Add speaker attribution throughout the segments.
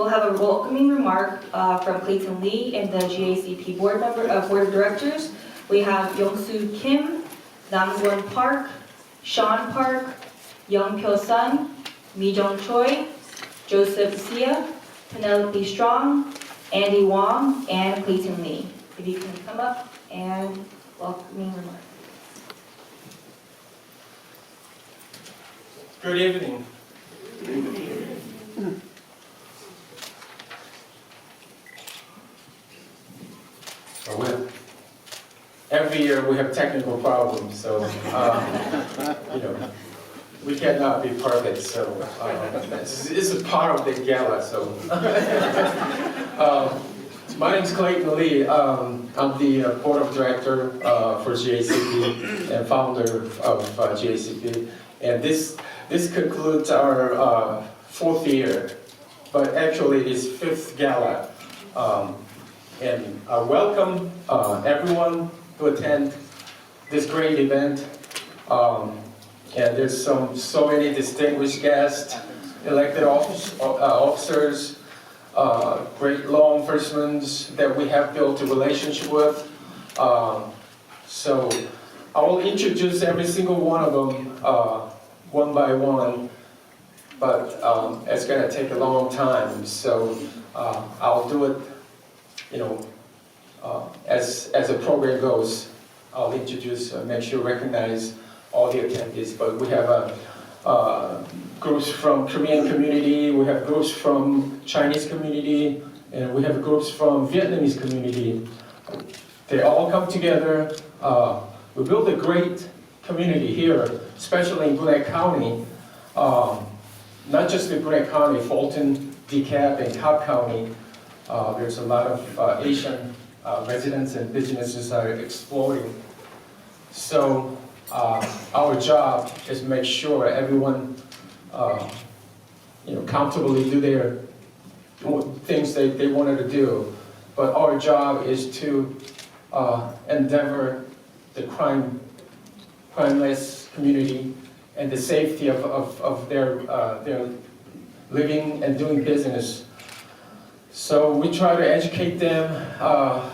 Speaker 1: we'll have a welcoming remark from Clayton Lee and the GACP board of directors. We have Young-Soo Kim, Nam-Gwon Park, Sean Park, Young-Pyo Sun, Mi-Jung Choi, Joseph Sia, Penelope Strong, Andy Wong, and Clayton Lee. If you can come up and welcoming remark.
Speaker 2: Good evening. Every year we have technical problems, so we cannot be perfect. So this is part of the gala. So my name is Clayton Lee. I'm the board of director for GACP and founder of GACP. And this concludes our 4th year, but actually it's 5th gala. And I welcome everyone to attend this great event. And there's so many distinguished guests, elected officers, great law enforcement that we have built a relationship with. So I will introduce every single one of them one by one, but it's going to take a long time. So I'll do it, as the program goes. I'll introduce, make sure recognize all the attendees. But we have groups from Korean community, we have groups from Chinese community, and we have groups from Vietnamese community. They all come together. We built a great community here, especially in Gwinnett County. Not just in Gwinnett County, Fulton, DeKalb, and Cobb County. There's a lot of Asian residents and businesses are exploding. So our job is to make sure everyone comfortably do their things they wanted to do. But our job is to endeavor the crimeless community and the safety of their living and doing business. So we try to educate them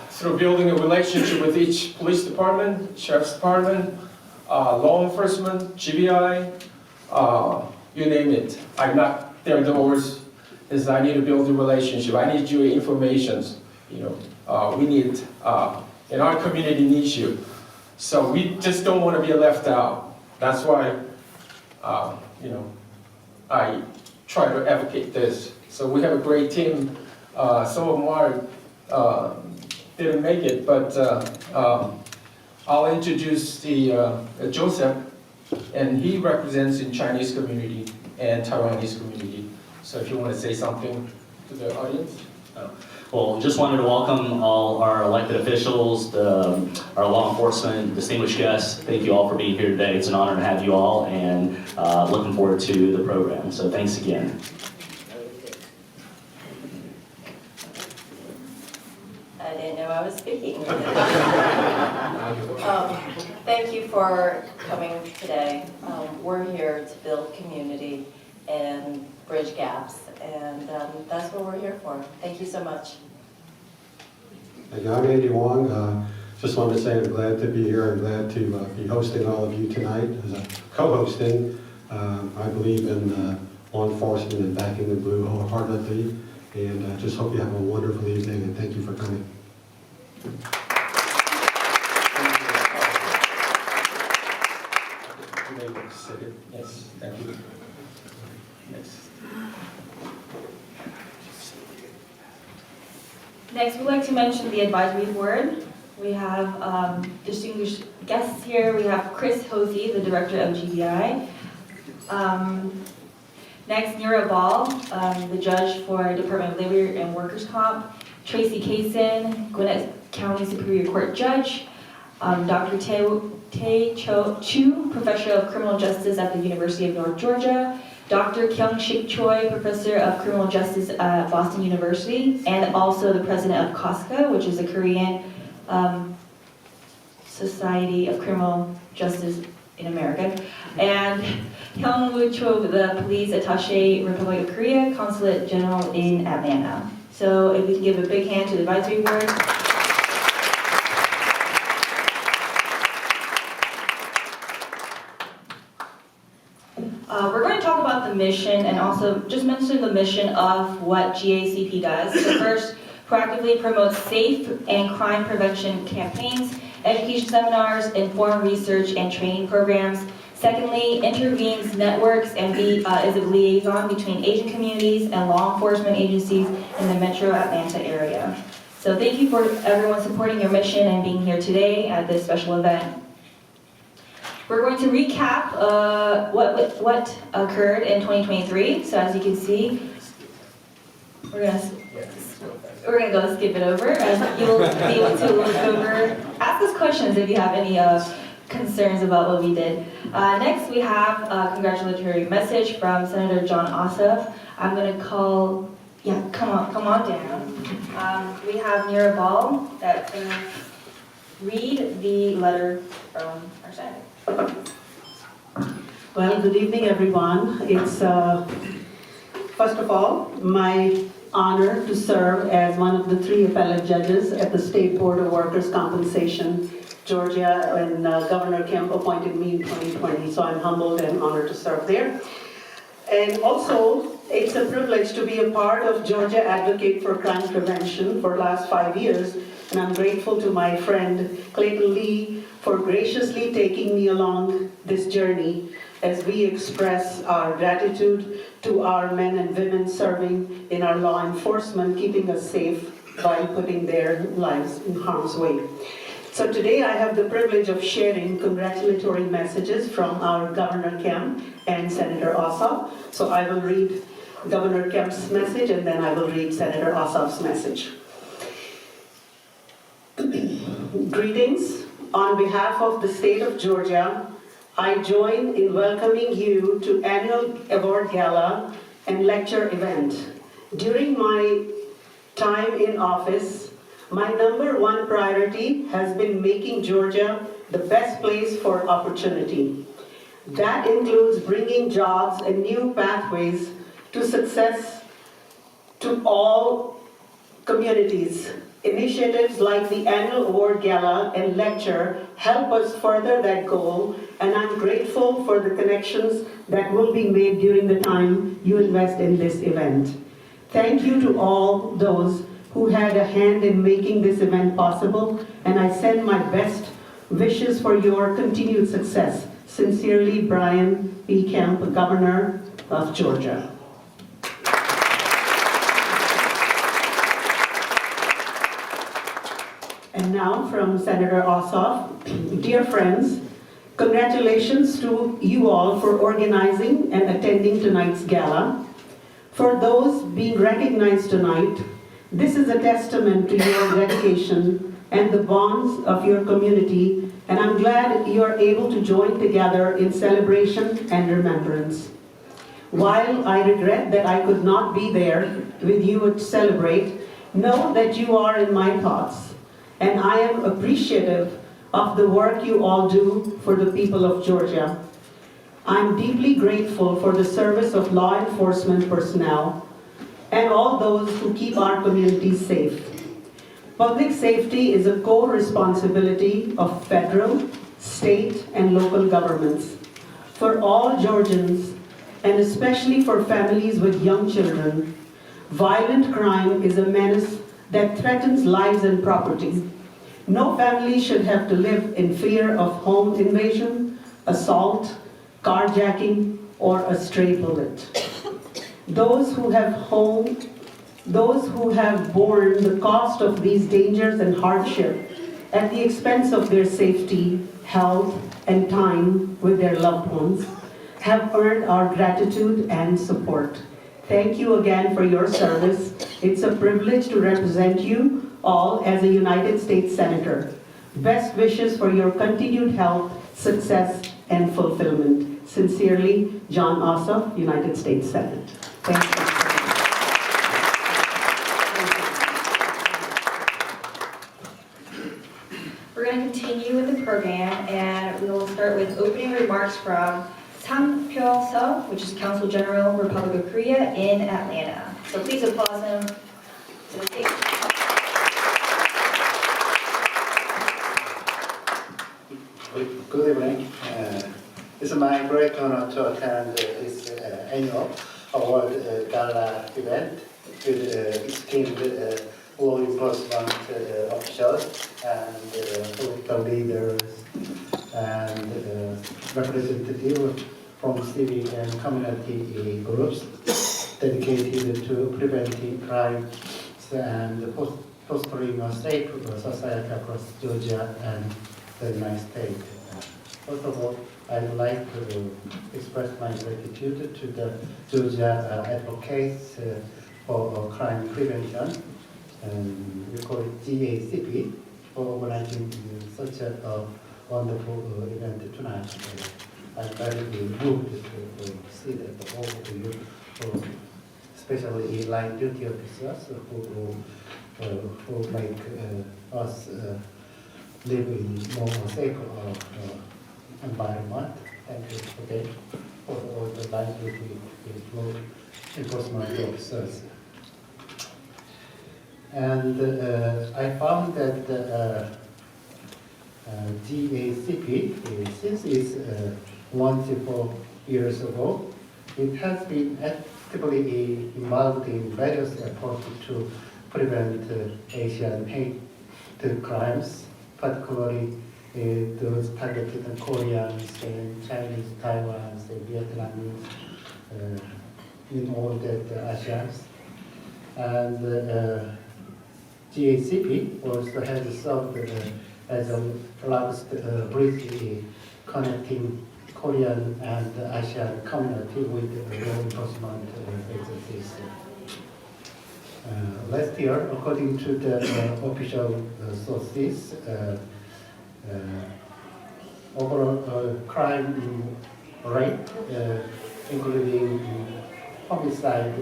Speaker 2: through building a relationship with each police department, sheriff's department, law enforcement, GBI, you name it. I knock their doors, is I need to build a relationship. I need your information. We need, and our community needs you. So we just don't want to be left out. That's why, I try to advocate this. So we have a great team. Some of them didn't make it, but I'll introduce the Joseph, and he represents the Chinese community and Taiwanese community. So if you want to say something to the audience.
Speaker 3: Well, just wanted to welcome all our elected officials, our law enforcement, distinguished guests. Thank you all for being here today. It's an honor to have you all, and looking forward to the program. So thanks again.
Speaker 1: I didn't know I was speaking. Thank you for coming today. We're here to build community and bridge gaps, and that's what we're here for. Thank you so much.
Speaker 4: I'm Andy Wong. Just wanted to say I'm glad to be here. I'm glad to be hosting all of you tonight as a co-hosting. I believe in law enforcement and backing the blue wholeheartedly, and just hope you have a wonderful evening, and thank you for coming.
Speaker 2: Yes, thank you.
Speaker 1: Next, we'd like to mention the advisory board. We have distinguished guests here. We have Chris Hosey, the director of GBI. Next, Nira Ball, the judge for Department of Labor and Workers' Comp. Tracy Kaysen, Gwinnett County Superior Court judge. Dr. Tae Chu, professor of criminal justice at the University of North Georgia. Dr. Kyung-Shik Choi, professor of criminal justice at Boston University, and also the president of KOSCA, which is the Korean Society of Criminal Justice in America. and Hyung-woo Cho, the Police Attaché, Republic of Korea, Consulate General in Atlanta. So if we can give a big hand to the advisory board. We're going to talk about the mission and also just mention the mission of what GACP does. So first, proactively promotes safe and crime prevention campaigns, education seminars, informed research and training programs. Secondly, intervenes networks and is a liaison between Asian communities and law enforcement agencies in the Metro Atlanta area. So thank you for everyone supporting your mission and being here today at this special event. We're going to recap what occurred in 2023. So as you can see, we're gonna go skip it over, and you'll be able to look over, ask us questions if you have any concerns about what we did. Next, we have a congratulatory message from Senator John Ossoff. I'm gonna call, yeah, come on down. We have Mira Ball that's gonna read the letter from our senator.
Speaker 5: Well, good evening, everyone. It's, first of all, my honor to serve as one of the 3 appellate judges at the State Board of Workers' Compensation, Georgia, and Governor Kemp appointed me in 2020, so I'm humbled and honored to serve there. And also, it's a privilege to be a part of Georgia Advocate for Crime Prevention for the last 5 years, and I'm grateful to my friend Clayton Lee for graciously taking me along this journey as we express our gratitude to our men and women serving in our law enforcement, keeping us safe while putting their lives in harm's way. So today I have the privilege of sharing congratulatory messages from our Governor Kemp and Senator Ossoff. So I will read Governor Kemp's message and then I will read Senator Ossoff's message. Greetings. On behalf of the state of Georgia, I join in welcoming you to annual award gala and lecture event. During my time in office, my #1 priority has been making Georgia the best place for opportunity. That includes bringing jobs and new pathways to success to all communities. Initiatives like the annual award gala and lecture help us further that goal, and I'm grateful for the connections that will be made during the time you invest in this event. Thank you to all those who had a hand in making this event possible, and I send my best wishes for your continued success. Sincerely, Brian P. Kemp, Governor of Georgia. And now from Senator Ossoff. Dear friends, congratulations to you all for organizing and attending tonight's gala. For those being recognized tonight, this is a testament to your dedication and the bonds of your community, and I'm glad you are able to join together in celebration and remembrance. While I regret that I could not be there with you to celebrate, know that you are in my thoughts. And I am appreciative of the work you all do for the people of Georgia. I'm deeply grateful for the service of law enforcement personnel and all those who keep our communities safe. Public safety is a core responsibility of federal, state, and local governments. For all Georgians, and especially for families with young children, violent crime is a menace that threatens lives and property. No family should have to live in fear of home invasion, assault, carjacking, or a stray bullet. Those who have borne the cost of these dangers and hardship at the expense of their safety, health, and time with their loved ones have earned our gratitude and support. Thank you again for your service. It's a privilege to represent you all as a United States Senator. Best wishes for your continued health, success, and fulfillment. Sincerely, John Ossoff, United States Senate. Thank you.
Speaker 1: We're going to continue with the program, and we will start with opening remarks from Hyo-seo, which is Consul General, Republic of Korea in Atlanta. So please applaud him to the stage.
Speaker 6: Good evening. It's my great honor to attend this annual award gala event with esteemed law enforcement officials and political leaders and representatives from civic and community groups dedicated to preventing crime and fostering a safe society across Georgia and the United States. First of all, I would like to express my gratitude to the Georgia advocates for crime prevention, and we call it GACP, for organizing such a wonderful event tonight. I'm very moved to see that all of you, especially line duty officers who make us live in more safer environment. Thank you again for all the line duty enforcement officers. And I found that GACP, since its launched 4 years ago, it has been actively involved in various efforts to prevent Asian hate crimes, particularly those targeted on Koreans and Chinese, Taiwanese, and Vietnamese, in all the ASEANs. And GACP also has served as a last bridge connecting Korean and ASEAN community with law enforcement agencies. Last year, according to the official sources, overall crime rate, including homicide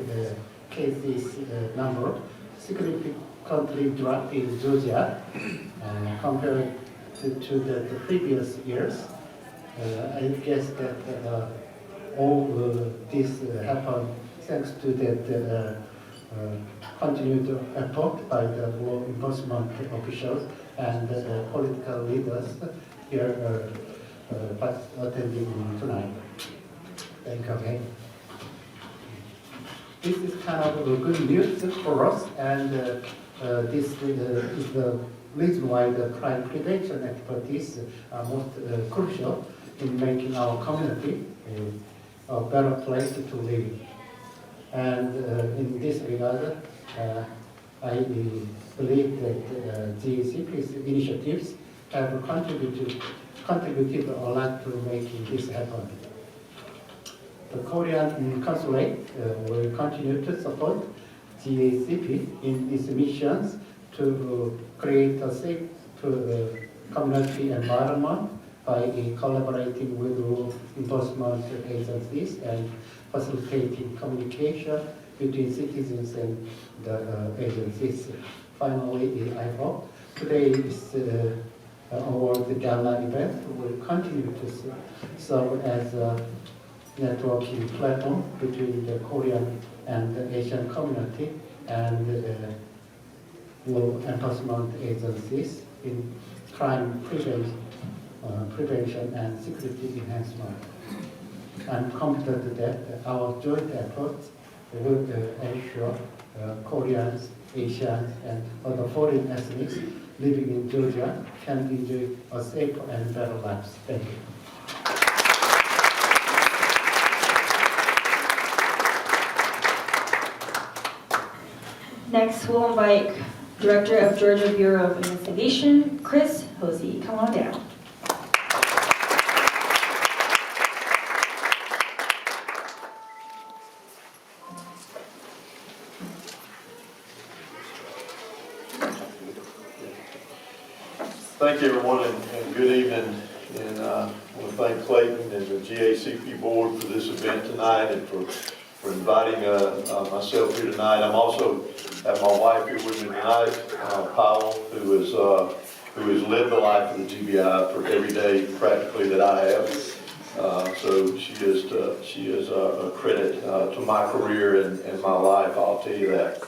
Speaker 6: cases number, significantly dropped in Georgia compared to the previous years. I guess that all this happened thanks to that continued effort by the law enforcement officials and political leaders here attending tonight. Thank you again. This is kind of good news for us, and this is the reason why the crime prevention activities are most crucial in making our community a better place to live. And in this regard, I believe that GACP's initiatives have contributed a lot to making this happen. The Korean consulate will continue to support GACP in its missions to create a safe community environment by collaborating with law enforcement agencies and facilitating communication between citizens and the agencies. Finally, I hope today's award gala event will continue to serve as a networking platform between the Korean and the Asian community and law enforcement agencies in crime prevention and security enhancement. I'm confident that our joint efforts will ensure Koreans, Asians, and other foreign ethnics living in Georgia can enjoy a safer and better lives. Thank you.
Speaker 1: Next, we'll invite Director of Georgia Bureau of Investigation, Chris Hosey. Come on down.
Speaker 7: Thank you, everyone, and good evening. And I want to thank Clayton and the GACP board for this event tonight and for inviting myself here tonight. I'm also have my wife here with me tonight, Powell, who has lived the life of the GBI for every day practically that I have. So she is a credit to my career and my life, I'll tell you that.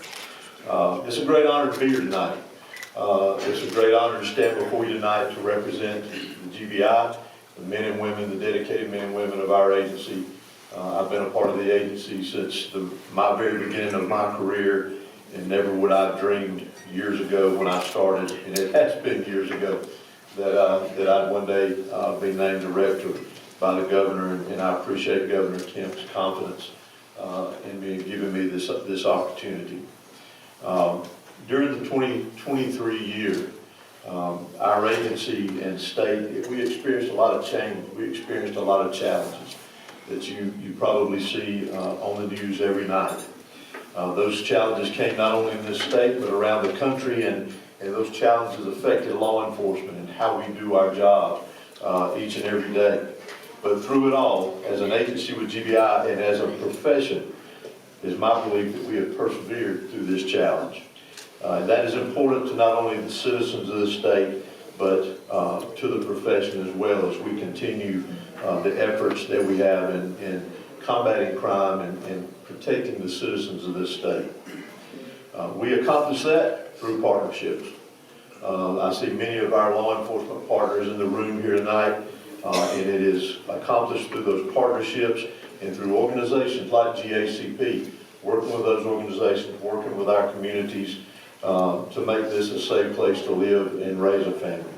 Speaker 7: It's a great honor to be here tonight. It's a great honor to stand before you tonight to represent the GBI, the men and women, the dedicated men and women of our agency. I've been a part of the agency since my very beginning of my career, and never would I have dreamed years ago when I started, and it has been years ago, that I'd one day be named director by the governor, and I appreciate Governor Kemp's confidence in giving me this opportunity. During the 2023 year, our agency and state, we experienced a lot of change. We experienced a lot of challenges that you probably see on the news every night. Those challenges came not only in this state, but around the country, and those challenges affected law enforcement and how we do our job each and every day. But through it all, as an agency with GBI and as a profession, it's my belief that we have persevered through this challenge. That is important to not only the citizens of the state, but to the profession as well, as we continue the efforts that we have in combating crime and protecting the citizens of this state. We accomplish that through partnerships. I see many of our law enforcement partners in the room here tonight, and it is accomplished through those partnerships and through organizations like GACP, working with those organizations, working with our communities to make this a safe place to live and raise a family.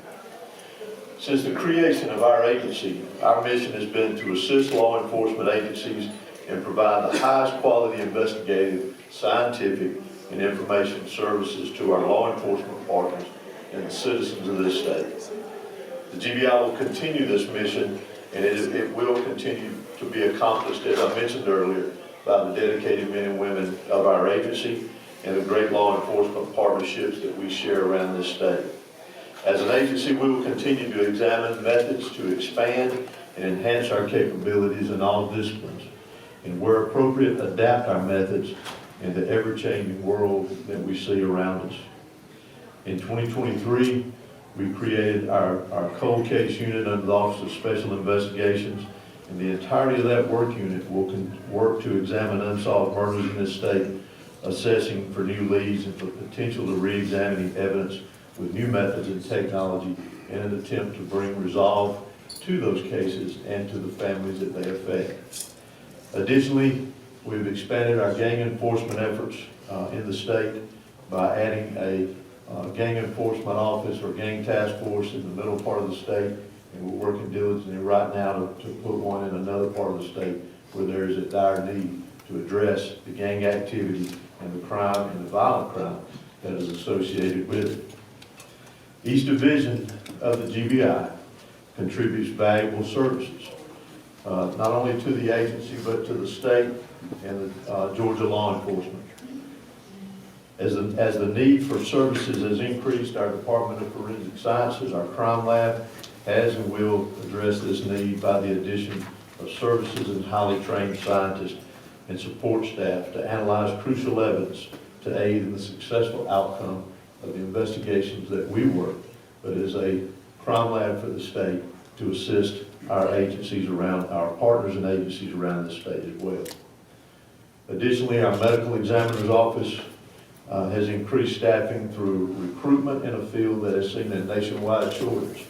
Speaker 7: Since the creation of our agency, our mission has been to assist law enforcement agencies and provide the highest quality investigative, scientific, and information services to our law enforcement partners and the citizens of this state. The GBI will continue this mission, and it will continue to be accomplished, as I mentioned earlier, by the dedicated men and women of our agency and the great law enforcement partnerships that we share around this state. As an agency, we will continue to examine methods to expand and enhance our capabilities in all disciplines, and where appropriate, adapt our methods in the ever-changing world that we see around us. In 2023, we created our cold case unit under the Office of Special Investigations, and the entirety of that work unit will work to examine unsolved murders in this state, assessing for new leads and for potential to re-examining evidence with new methods and technology in an attempt to bring resolve to those cases and to the families that they affect. Additionally, we've expanded our gang enforcement efforts in the state by adding a gang enforcement office or gang task force in the middle part of the state, and we're working diligently right now to put one in another part of the state where there is a dire need to address the gang activity and the crime and the violent crime that is associated with it. Each division of the GBI contributes valuable services, not only to the agency, but to the state and the Georgia law enforcement. As the need for services has increased, our Department of Forensic Sciences, our crime lab, has and will address this need by the addition of services and highly trained scientists and support staff to analyze crucial evidence to aid in the successful outcome of the investigations that we work, but as a crime lab for the state to assist our agencies around, our partners and agencies around the state as well. Additionally, our medical examiner's office has increased staffing through recruitment in a field that has seen a nationwide shortage,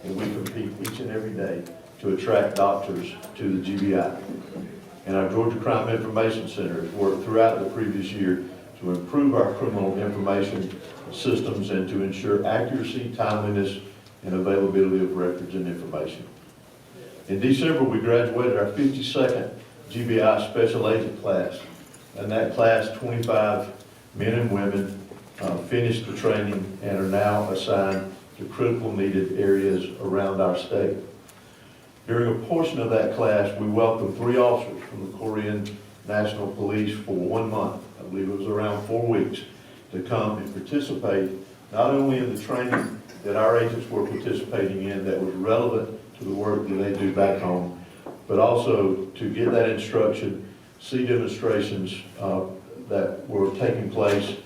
Speaker 7: and we compete each and every day to attract doctors to the GBI. And our Georgia Crime Information Center has worked throughout the previous year to improve our criminal information systems and to ensure accuracy, timeliness, and availability of records and information. In December, we graduated our 52nd GBI Special Agent class. In that class, 25 men and women finished the training and are now assigned to critical needed areas around our state. During a portion of that class, we welcomed 3 officers from the Korean National Police for 1 month. I believe it was around 4 weeks, to come and participate not only in the training that our agents were participating in that was relevant to the work that they do back home, but also to get that instruction, see demonstrations that were taking place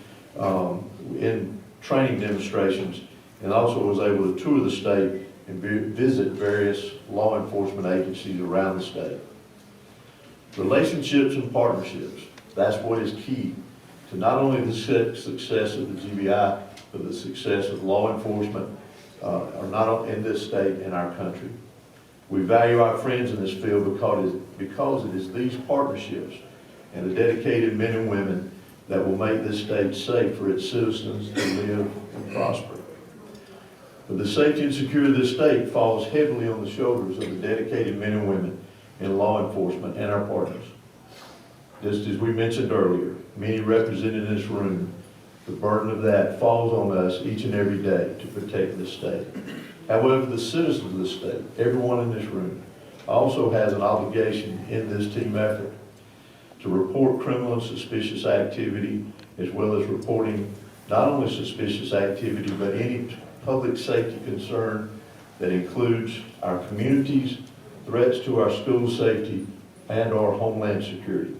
Speaker 7: in training demonstrations, and also was able to tour the state and visit various law enforcement agencies around the state. Relationships and partnerships, that's what is key to not only the success of the GBI, but the success of law enforcement not in this state and our country. We value our friends in this field because it is these partnerships and the dedicated men and women that will make this state safe for its citizens to live and prosper. But the safety and security of this state falls heavily on the shoulders of the dedicated men and women in law enforcement and our partners. Just as we mentioned earlier, many represented in this room, the burden of that falls on us each and every day to protect this state. However, the citizens of this state, everyone in this room, also has an obligation in this team effort to report criminal and suspicious activity, as well as reporting not only suspicious activity, but any public safety concern that includes our communities, threats to our school safety, and our homeland security.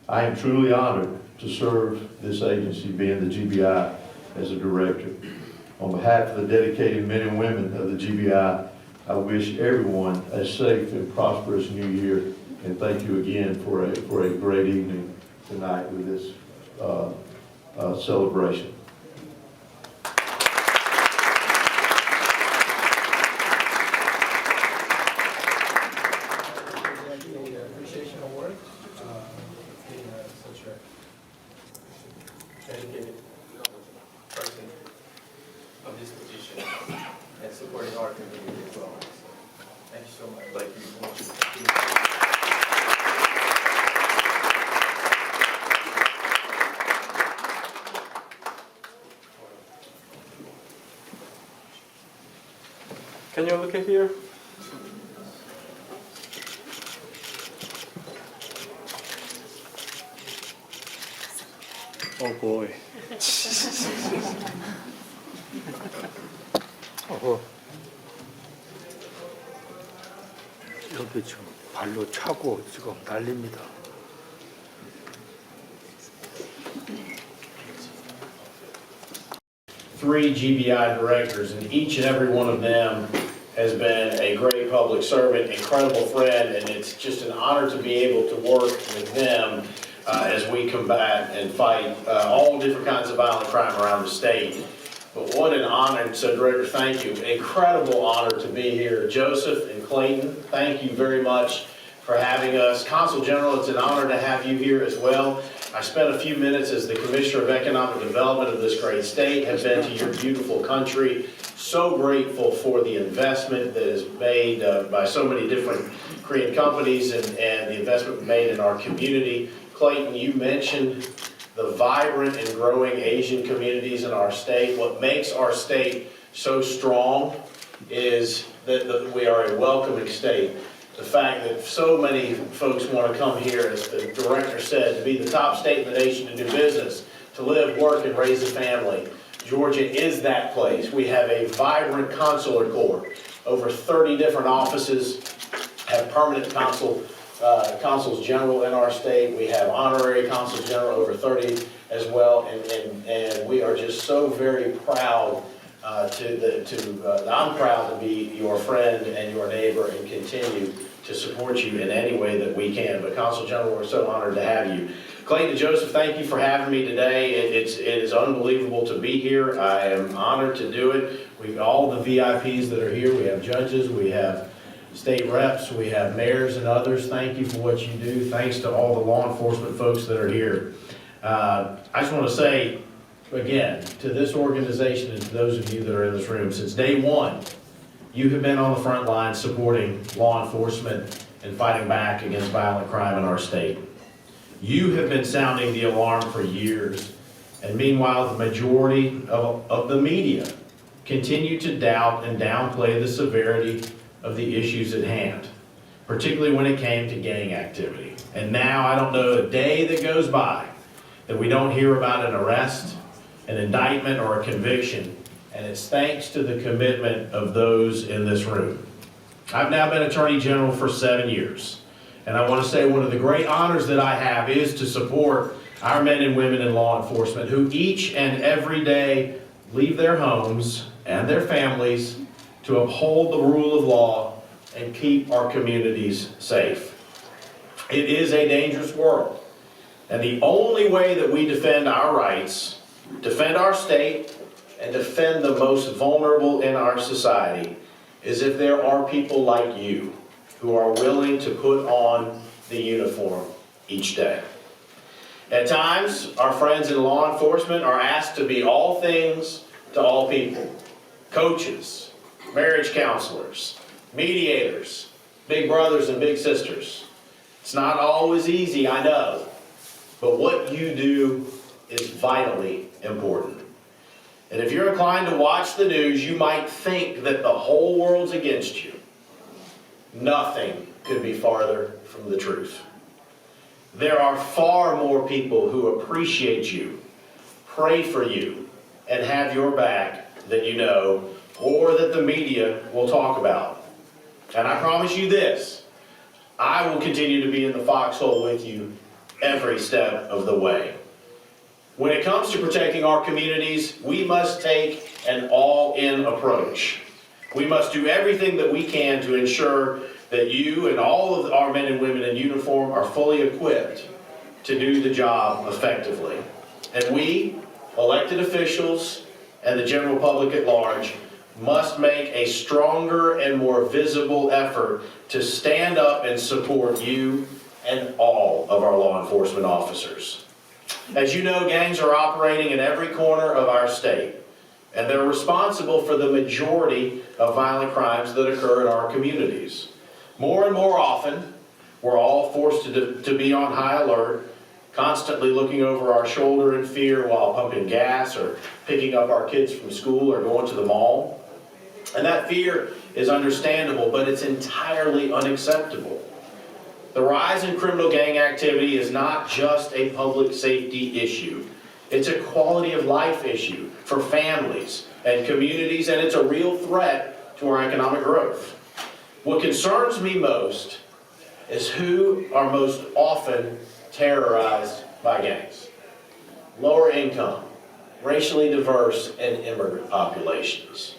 Speaker 7: I am truly honored to serve this agency, being the GBI, as a director. On behalf of the dedicated men and women of the GBI, I wish everyone a safe and prosperous new year, and thank you again for a great evening tonight with this celebration.
Speaker 2: Appreciation award, being such a dedicated person of this position and supporting our community as well. So, thank you so much. Thank you so much. Can you look at here?
Speaker 8: Oh boy. 여기 지금 발로 차고 지금 난립니다.
Speaker 9: Three GBI directors, and each and every one of them has been a great public servant, incredible friend, and it's just an honor to be able to work with them as we combat and fight all different kinds of violent crime around the state. But what an honor, and so Director, thank you. Incredible honor to be here. Joseph and Clayton, thank you very much for having us. Consul General, it's an honor to have you here as well. I spent a few minutes as the Commissioner of Economic Development of this great state, have been to your beautiful country. So grateful for the investment that is made by so many different Korean companies and the investment made in our community. Clayton, you mentioned the vibrant and growing Asian communities in our state. What makes our state so strong is that we are a welcoming state. The fact that so many folks want to come here, as the director said, to be the top state in the nation to do business, to live, work, and raise a family. Georgia is that place. We have a vibrant consular corps. Over 30 different offices have permanent consuls general in our state. We have honorary consuls general, over 30 as well, and we are just so very proud I'm proud to be your friend and your neighbor and continue to support you in any way that we can. But Consul General, we're so honored to have you. Clayton and Joseph, thank you for having me today. It is unbelievable to be here. I am honored to do it. We've all the VIPs that are here. We have judges, we have state reps, we have mayors and others. Thank you for what you do. Thanks to all the law enforcement folks that are here. I just want to say, again, to this organization and to those of you that are in this room, since day one, you have been on the front line supporting law enforcement and fighting back against violent crime in our state. You have been sounding the alarm for years, and meanwhile, the majority of the media continue to doubt and downplay the severity of the issues at hand, particularly when it came to gang activity. And now, I don't know a day that goes by that we don't hear about an arrest, an indictment, or a conviction, and it's thanks to the commitment of those in this room. I've now been Attorney General for 7 years, and I want to say one of the great honors that I have is to support our men and women in law enforcement who each and every day leave their homes and their families to uphold the rule of law and keep our communities safe. It is a dangerous world, and the only way that we defend our rights, defend our state, and defend the most vulnerable in our society is if there are people like you who are willing to put on the uniform each day. At times, our friends in law enforcement are asked to be all things to all people. Coaches, marriage counselors, mediators, big brothers and big sisters. It's not always easy, I know, but what you do is vitally important. And if you're inclined to watch the news, you might think that the whole world's against you. Nothing could be farther from the truth. There are far more people who appreciate you, pray for you, and have your back than you know, or that the media will talk about. And I promise you this, I will continue to be in the foxhole with you every step of the way. When it comes to protecting our communities, we must take an all-in approach. We must do everything that we can to ensure that you and all of our men and women in uniform are fully equipped to do the job effectively. And we, elected officials, and the general public at large, must make a stronger and more visible effort to stand up and support you and all of our law enforcement officers. As you know, gangs are operating in every corner of our state, and they're responsible for the majority of violent crimes that occur in our communities. More and more often, we're all forced to be on high alert, constantly looking over our shoulder in fear while pumping gas or picking up our kids from school or going to the mall. And that fear is understandable, but it's entirely unacceptable. The rise in criminal gang activity is not just a public safety issue. It's a quality of life issue for families and communities, and it's a real threat to our economic growth. What concerns me most is who are most often terrorized by gangs. Lower income, racially diverse, and immigrant populations.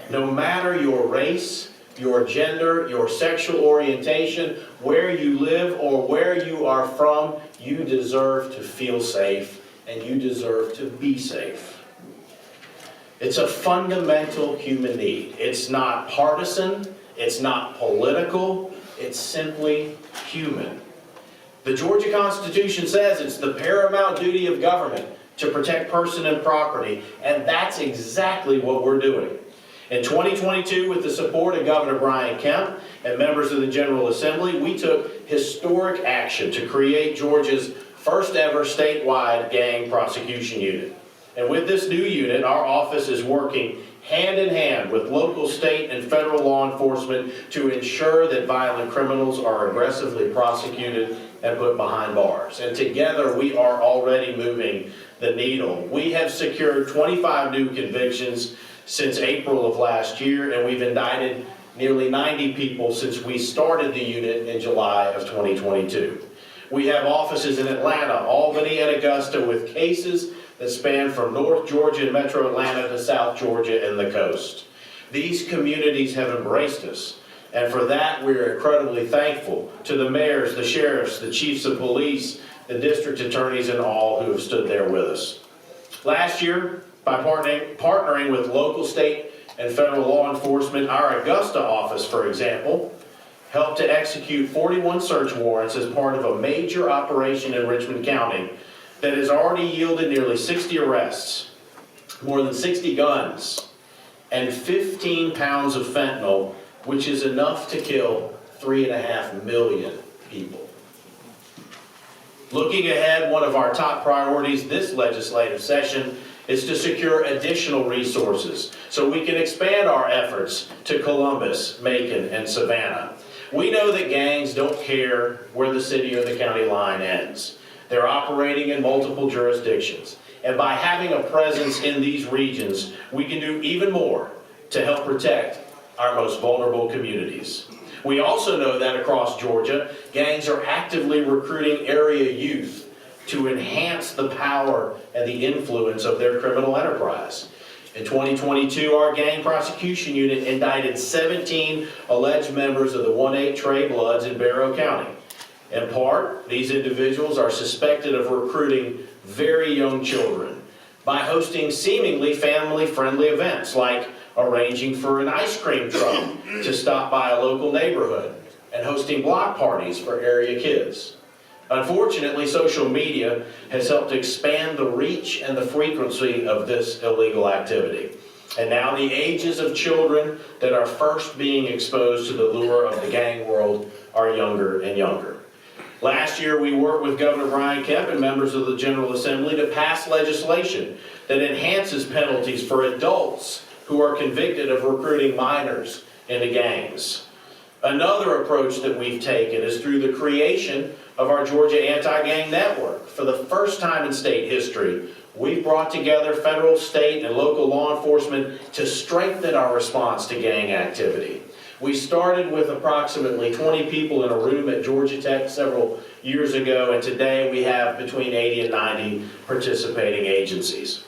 Speaker 9: No matter your race, your gender, your sexual orientation, where you live or where you are from, you deserve to feel safe and you deserve to be safe. It's a fundamental human need. It's not partisan, it's not political, it's simply human. The Georgia Constitution says it's the paramount duty of government to protect person and property, and that's exactly what we're doing. In 2022, with the support of Governor Brian Kemp and members of the General Assembly, we took historic action to create Georgia's first ever statewide gang prosecution unit. And with this new unit, our office is working hand in hand with local, state, and federal law enforcement to ensure that violent criminals are aggressively prosecuted and put behind bars. And together, we are already moving the needle. We have secured 25 new convictions since April of last year, and we've indicted nearly 90 people since we started the unit in July of 2022. We have offices in Atlanta, Albany, and Augusta with cases that span from North Georgia and Metro Atlanta to South Georgia and the coast. These communities have embraced us, and for that we're incredibly thankful to the mayors, the sheriffs, the chiefs of police, the district attorneys, and all who have stood there with us. Last year, by partnering with local, state, and federal law enforcement, our Augusta office, for example, helped to execute 41 search warrants as part of a major operation in Richmond County that has already yielded nearly 60 arrests, more than 60 guns, and 15 pounds of fentanyl, which is enough to kill 3.5 million people. Looking ahead, one of our top priorities this legislative session is to secure additional resources so we can expand our efforts to Columbus, Macon, and Savannah. We know that gangs don't care where the city or the county line ends. They're operating in multiple jurisdictions. And by having a presence in these regions, we can do even more to help protect our most vulnerable communities. We also know that across Georgia, gangs are actively recruiting area youth to enhance the power and the influence of their criminal enterprise. In 2022, our gang prosecution unit indicted 17 alleged members of the 1-8 Trey Bloods in Barrow County. In part, these individuals are suspected of recruiting very young children by hosting seemingly family-friendly events like arranging for an ice cream truck to stop by a local neighborhood and hosting block parties for area kids. Unfortunately, social media has helped expand the reach and the frequency of this illegal activity. And now the ages of children that are first being exposed to the lure of the gang world are younger and younger. Last year, we worked with Governor Brian Kemp and members of the General Assembly to pass legislation that enhances penalties for adults who are convicted of recruiting minors into gangs. Another approach that we've taken is through the creation of our Georgia Anti-Gang Network. For the first time in state history, we've brought together federal, state, and local law enforcement to strengthen our response to gang activity. We started with approximately 20 people in a room at Georgia Tech several years ago, and today we have between 80 and 90 participating agencies.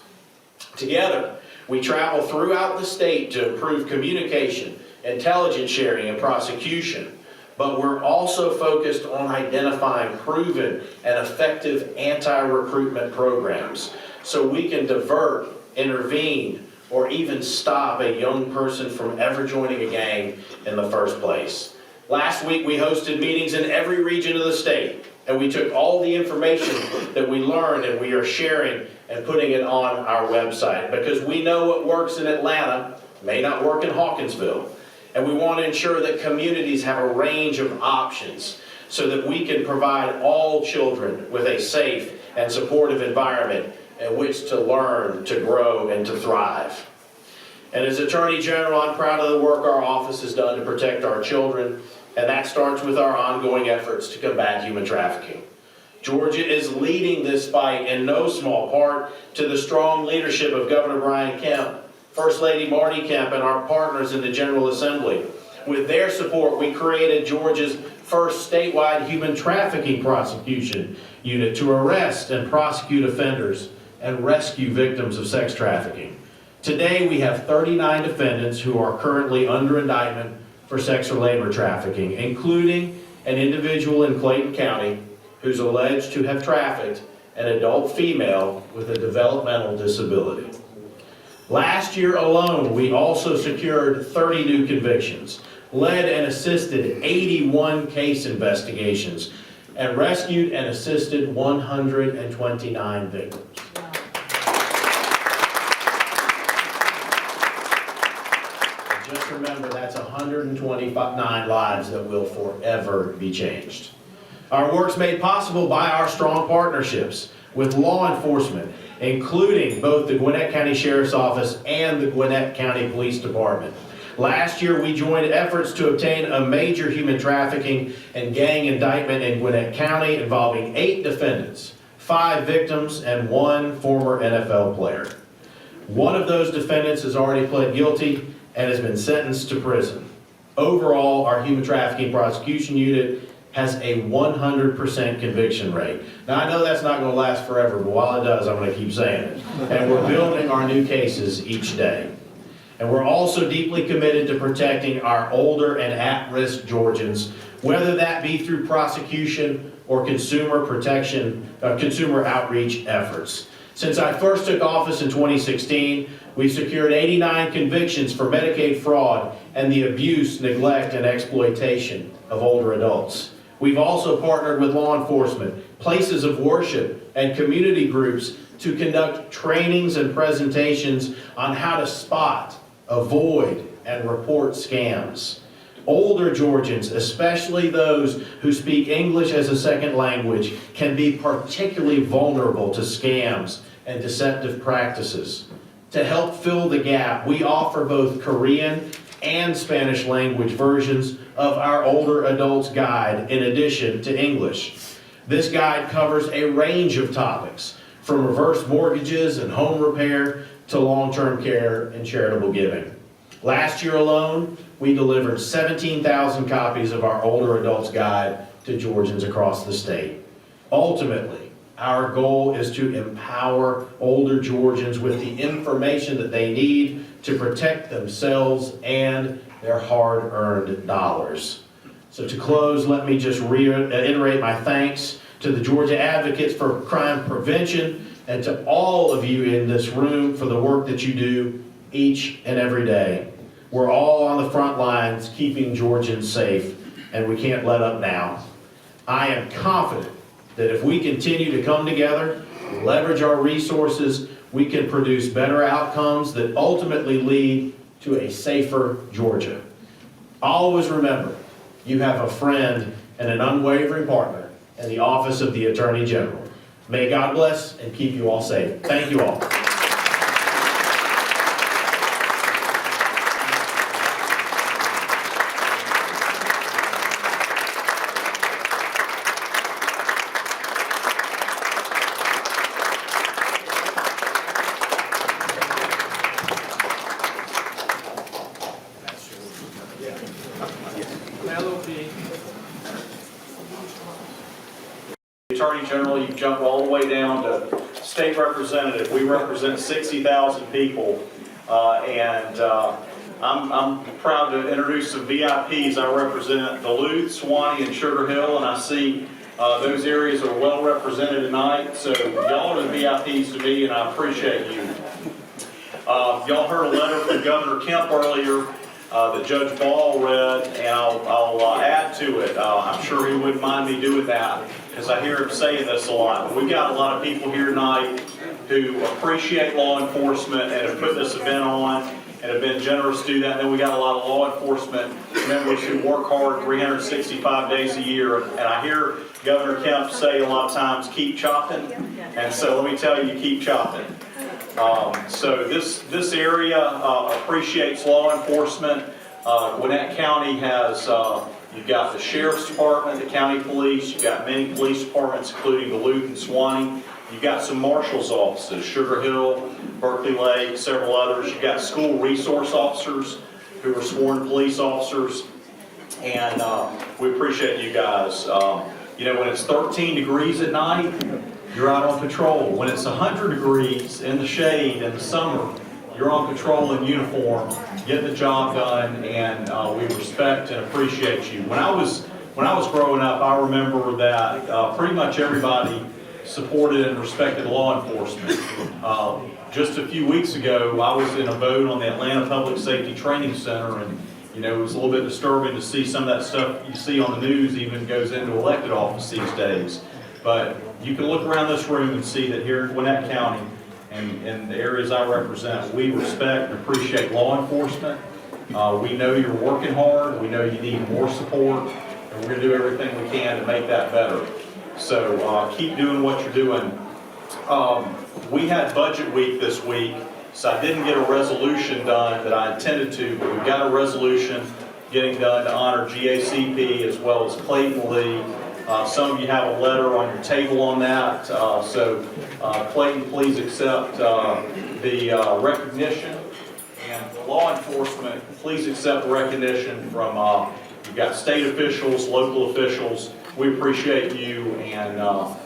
Speaker 9: Together, we travel throughout the state to improve communication, intelligence sharing, and prosecution. But we're also focused on identifying proven and effective anti-recruitment programs so we can divert, intervene, or even stop a young person from ever joining a gang in the first place. Last week, we hosted meetings in every region of the state, and we took all the information that we learned and we are sharing and putting it on our website, because we know what works in Atlanta may not work in Hawkinsville. And we want to ensure that communities have a range of options so that we can provide all children with a safe and supportive environment in which to learn, to grow, and to thrive. And as Attorney General, I'm proud of the work our office has done to protect our children, and that starts with our ongoing efforts to combat human trafficking. Georgia is leading this fight in no small part to the strong leadership of Governor Brian Kemp, First Lady Marty Kemp, and our partners in the General Assembly. With their support, we created Georgia's first statewide human trafficking prosecution unit to arrest and prosecute offenders and rescue victims of sex trafficking. Today, we have 39 defendants who are currently under indictment for sex or labor trafficking, including an individual in Clayton County who's alleged to have trafficked an adult female with a developmental disability. Last year alone, we also secured 30 new convictions, led and assisted 81 case investigations, and rescued and assisted 129 victims. Just remember, that's 129 lives that will forever be changed. Our work's made possible by our strong partnerships with law enforcement, including both the Gwinnett County Sheriff's Office and the Gwinnett County Police Department. Last year, we joined efforts to obtain a major human trafficking and gang indictment in Gwinnett County involving 8 defendants, 5 victims, and 1 former NFL player. One of those defendants has already pled guilty and has been sentenced to prison. Overall, our human trafficking prosecution unit has a 100% conviction rate. Now, I know that's not going to last forever, but while it does, I'm going to keep saying it. And we're building our new cases each day. And we're also deeply committed to protecting our older and at-risk Georgians, whether that be through prosecution or consumer protection, consumer outreach efforts. Since I first took office in 2016, we've secured 89 convictions for Medicaid fraud and the abuse, neglect, and exploitation of older adults. We've also partnered with law enforcement, places of worship, and community groups to conduct trainings and presentations on how to spot, avoid, and report scams. Older Georgians, especially those who speak English as a second language, can be particularly vulnerable to scams and deceptive practices. To help fill the gap, we offer both Korean and Spanish language versions of our Older Adults Guide in addition to English. This guide covers a range of topics, from reverse mortgages and home repair to long-term care and charitable giving. Last year alone, we delivered 17,000 copies of our Older Adults Guide to Georgians across the state. Ultimately, Our goal is to empower older Georgians with the information that they need to protect themselves and their hard-earned dollars. So to close, let me just reiterate my thanks to the Georgia Advocates for Crime Prevention and to all of you in this room for the work that you do each and every day. We're all on the front lines keeping Georgians safe, and we can't let up now. I am confident that if we continue to come together, leverage our resources, we can produce better outcomes that ultimately lead to a safer Georgia. Always remember, you have a friend and an unwavering partner in the Office of the Attorney General. May God bless and keep you all safe. Thank you all.
Speaker 10: Attorney General, you've jumped all the way down to state representative. We represent 60,000 people, and I'm proud to introduce some VIPs. I represent Duluth, Suwannee, and Sugar Hill, and I see those areas are well represented tonight. So y'all are the VIPs to me, and I appreciate you. Y'all heard a letter from Governor Kemp earlier that Judge Ball read, and I'll add to it. I'm sure he wouldn't mind me doing that, because I hear him saying this a lot. We've got a lot of people here tonight who appreciate law enforcement and have put this event on and have been generous to do that. And then we got a lot of law enforcement members who work hard 365 days a year. And I hear Governor Kemp say a lot of times, keep chopping. And so let me tell you, keep chopping. So this area appreciates law enforcement. Gwinnett County has, you've got the Sheriff's Department, the County Police, you've got many police departments, including Duluth and Suwannee. You've got some Marshals offices, Sugar Hill, Berkeley Lake, several others. You've got school resource officers who are sworn police officers. And we appreciate you guys. You know, when it's 13 degrees at night, you're out on patrol. When it's 100 degrees in the shade in the summer, you're on patrol in uniform, getting the job done, and we respect and appreciate you. When I was growing up, I remember that pretty much everybody supported and respected law enforcement. Just a few weeks ago, I was in a vote on the Atlanta Public Safety Training Center, and you know, it was a little bit disturbing to see some of that stuff you see on the news even goes into elected office these days. But you can look around this room and see that here in Gwinnett County and in the areas I represent, we respect and appreciate law enforcement. We know you're working hard. We know you need more support, and we're going to do everything we can to make that better. So keep doing what you're doing. We had budget week this week, so I didn't get a resolution done that I intended to, but we've got a resolution getting done to honor GACP as well as Clayton Lee. Some of you have a letter on your table on that. So Clayton, please accept the recognition. And law enforcement, please accept the recognition from, you've got state officials, local officials. We appreciate you, and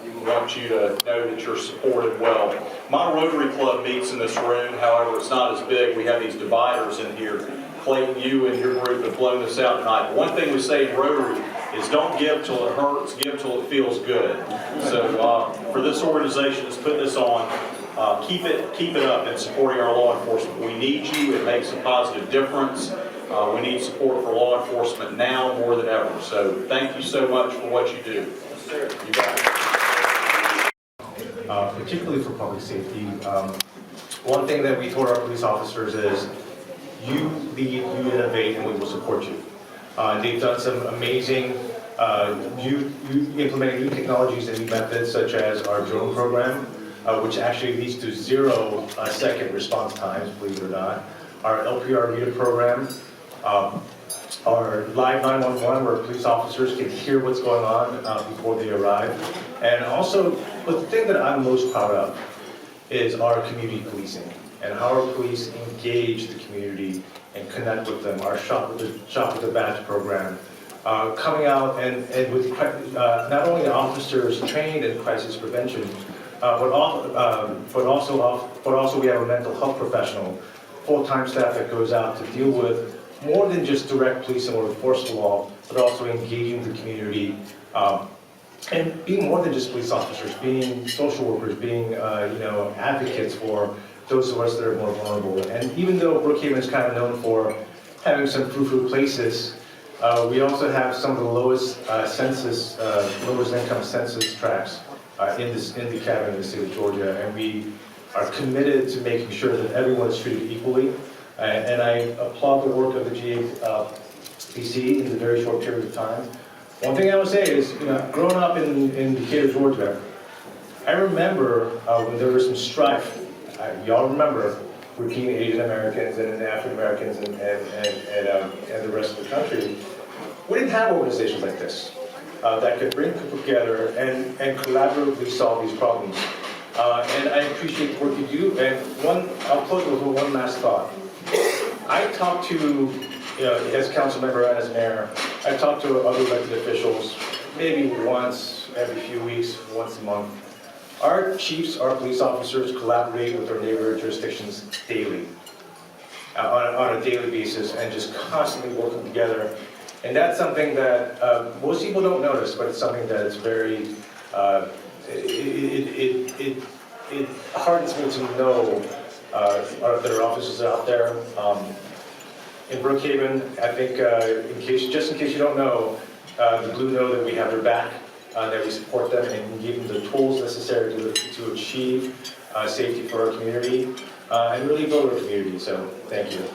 Speaker 10: we want you to know that you're supported well. My Rotary Club meets in this room. However, it's not as big. We have these dividers in here. Clayton, you and your group have blown this out tonight. One thing we say in Rotary is don't give till it hurts, give till it feels good. So for this organization that's put this on, keep it up in supporting our law enforcement. We need you. It makes a positive difference. We need support for law enforcement now more than ever. So thank you so much for what you do. You got it.
Speaker 11: Particularly for public safety, one thing that we told our police officers is, you lead, you innovate, and we will support you. They've done some amazing, you implementing new technologies and new methods, such as our drone program, which actually leads to 0-second response times, believe it or not. Our LPR reader program, our live 911, where police officers can hear what's going on before they arrive. And also, but the thing that I'm most proud of is our community policing and how our police engage the community and connect with them. Our Shop with the Badge program, coming out and with not only officers trained in crisis prevention, but also we have a mental health professional, full-time staff that goes out to deal with more than just direct policing or enforce the law, but also engaging the community, and being more than just police officers, being social workers, being advocates for those of us that are more vulnerable. And even though Brookhaven is kind of known for having some frou-frou places, we also have some of the lowest lowest income census tracts in the cabinet in the state of Georgia, and we are committed to making sure that everyone is treated equally. And I applaud the work of the GACP in a very short period of time. One thing I would say is, growing up in Decatur, Georgia, I remember when there was some strife. Y'all remember between Asian Americans and African Americans and the rest of the country. We didn't have organizations like this that could bring people together and collaboratively solve these problems. And I appreciate the work you do. And I'll close with one last thought. I talk to, as council member and as mayor, I talk to other elected officials maybe once every few weeks, once a month. Our chiefs, our police officers collaborate with our neighborhood jurisdictions daily, on a daily basis, and just constantly working together. And that's something that most people don't notice, but it's something that is very, it hardens me to know that our officers are out there. In Brookhaven, I think, just in case you don't know, the Blue know that we have their back, that we support them and give them the tools necessary to achieve safety for our community, and really build our community. So, thank you.